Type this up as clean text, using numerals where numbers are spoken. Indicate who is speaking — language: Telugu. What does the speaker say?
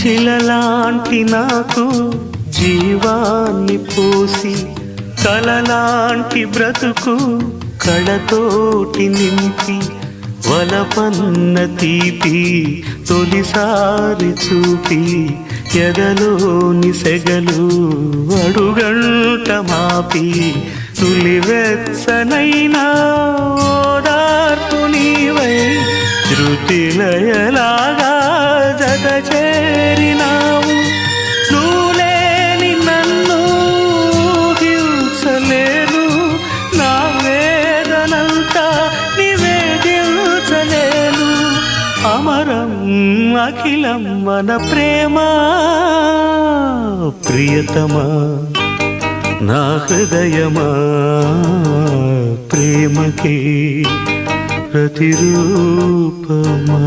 Speaker 1: శిలలాంటి నాకు జీవాన్ని పోసి కలలాంటి బ్రతుకు కళతోటి నింపి వలపన్న తీపి తొలిసారి చూపి ఎదలోని సెగలు అడుగంట మాపి తులివెచ్చనైనా ఓదార్పు నీవై శృతిలయలాగా జత చేరినావు. నువ్వులేని నన్ను హింసలేను, నా వేదనంతా నివేదించలేను. అమరం అఖిలం మన ప్రేమ ప్రియతమా నా హృదయమా ప్రేమకి ప్రతిరూపమా.